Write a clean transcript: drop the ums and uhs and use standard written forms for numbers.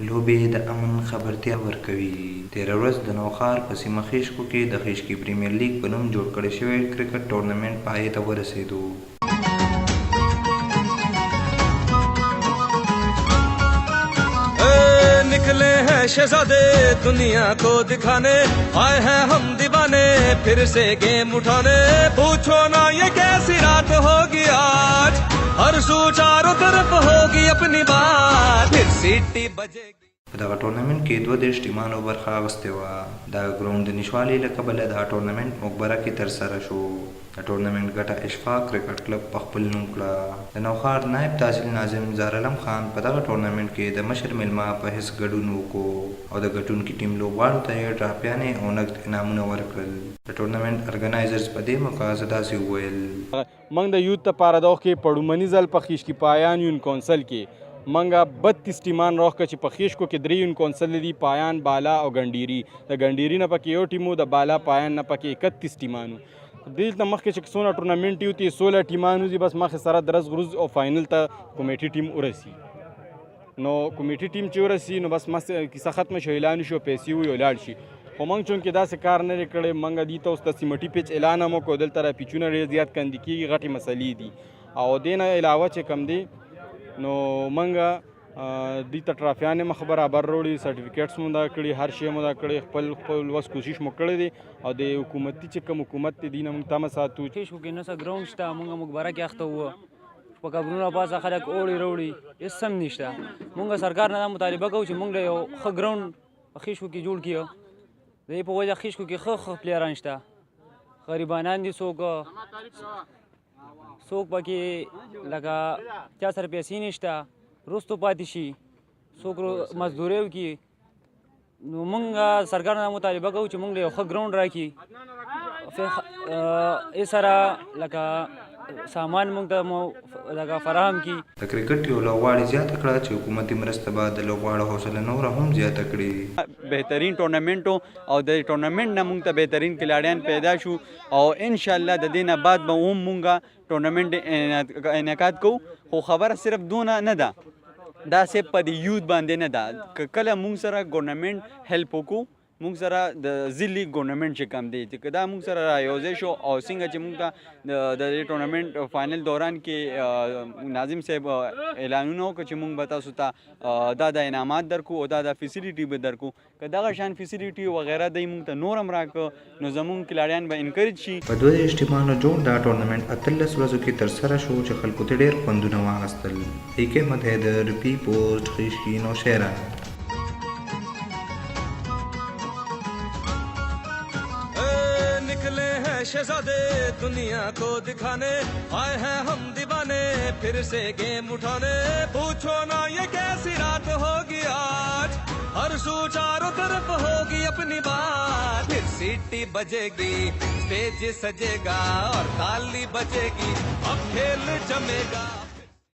لوبې د امن خبرتیا ورکوي. تېره ورځ د نوښار په سیمه خیشکو کې د خیشکي پریمیر لیګ په نوم جوړ کړی شوی کرکټ ټورنمنټ پای ته ورسېدو. निकले हैं शहजादे दुनिया को दिखाने, आए हैं हम दीवाने फिर से गेम उठाने। पूछो ना ये कैसी रात होगी आज, हर सू चारों तरफ होगी अपनी बात, फिर सीटी बजेगी. په دغه ټورنمنټ کې 32 ټیمانو برخه اخیستې وه. دا ګراوند د نشوالي له کبله دا ټورنمنټ مقبره کې ترسره شو. د ټورنمنټ ګټه اشفاق کرکټ کلب په خپل نوم کړه. د نوښار نایب تحصیل ناظم زهرالم خان په دغه ټورنمنټ کې د مشر میلمه په حیث ګډون وکړو او د ګټونکي ټیم لوبغاړو ته یې ټراپیانې او نقد انعامونه ورکړل. د ټورنمنټ ارګنایزرز په دې موقع داسې وویل: موږ د یوت لپاره د وخت کې په لومړني ځل په خیشکي پایان یون کونسل کې منګه 32 ټیمان راوښکه چې په خیشکو کې 3 یون کونسل دي، پایان، بالا او ګنډيري. د ګنډيري نه پکې یو ټیمو، د بالا پایان نه پکې 31 ټیمانو. دلته مخکې چې څونه ټورنمنټ یو تی 16 ټیمانو دي، بس مخکې سره درز غروز او فاینل ته کمیټي ټیم ورسي. نو کمیټي ټیم چې ورسي نو بس کیسه ختمه شو، اعلان شو، پیسې وي ولاړ شي. خو موږ چونکې داسې کار نه دی کړی، موږ دې ته اوس د سیمټي پیچ اعلان هم وکړو. دلته را پیچونه ډېر زیات کندي کېږي، غټې مسلې دي. او دې نه علاوه چې کم دی نو موږ دوی ته ټرافیانې مخ برابر راوړي، سرټیفیکیټس مو دا کړي، هر شی مو دا کړی، خپل وس کوشش مو کړی دی. او د حکومتي چې کوم حکومت دی نه موږ تمه ساتو. خیشکو کې نه څه ګراوند شته، موږ مقبره کې اخته وو، په قبرونو پاسه خلک اوړي راوړي، هېڅ هم نشته. موږ سرکار نه دا مطالبه کوو چې موږ یو ښه ګراوند په خیشکو کې جوړ کړي. د دې په وجه خیشکو کې ښه پلیران شته، غریبانان دي، څوک پکې لکه چا سره پیسې نشته، وروستو پاتې شي، څوک مزدوري وکړي. نو موږ سرکار نه مطالبه کوو چې موږ له یو ښه ګراوند راکړي، ای سره لکه سامان موږ ته لکه فراهم کړي. د کرکټ یو لوبغاړي زیاته کړه چې حکومتي مرسته به د لوبغاړو حوصله نوره هم زیاته کړي. بهترین ټورنمنټ او د ټورنمنټ نه موږ ته بهترین کلاډیان پیدا شو او ان شاء الله د دې نه بعد به هم موږ ټورنمنټ انعقاد کوو. خو خبره صرف دونه نه ده، دا صرف په د یوت باندې نه ده. که کله موږ سره ګورنمنټ هیلپ وکړو، موږ سره د ضلعي ګورنمنټ چې کم دی چې دا موږ سره رايوځای شو او څنګه چې موږ ته د ټورنمنټ فاینل دوران کې ناظم صاحب اعلانونه وکړه چې موږ به تاسو ته دا انعامات درکو او دا فیسیلیټي به درکو. که دغه شان فیسیلیټي وغیره دی موږ ته نور هم راکړه نو زموږ کلاډیان به انکریج شي. په 32 ټیمانو جوړ دا ټورنمنټ 18 ورځو کې ترسره شو چې خلکو ته ډېر خوندونه واخیستل. ایک احمد حیدر، پی پوسټ، خیشکي، نوشهره. निकले हैं शहजादे दुनिया को दिखाने, आए हैं हम दीवाने फिर से गेम उठाने। पूछो ना ये कैसी रात होगी आज, हर सू चारों तरफ होगी अपनी बात, फिर सीटी बजेगी, स्टेज सजेगा और ताली बजेगी, अब खेल जमेगा.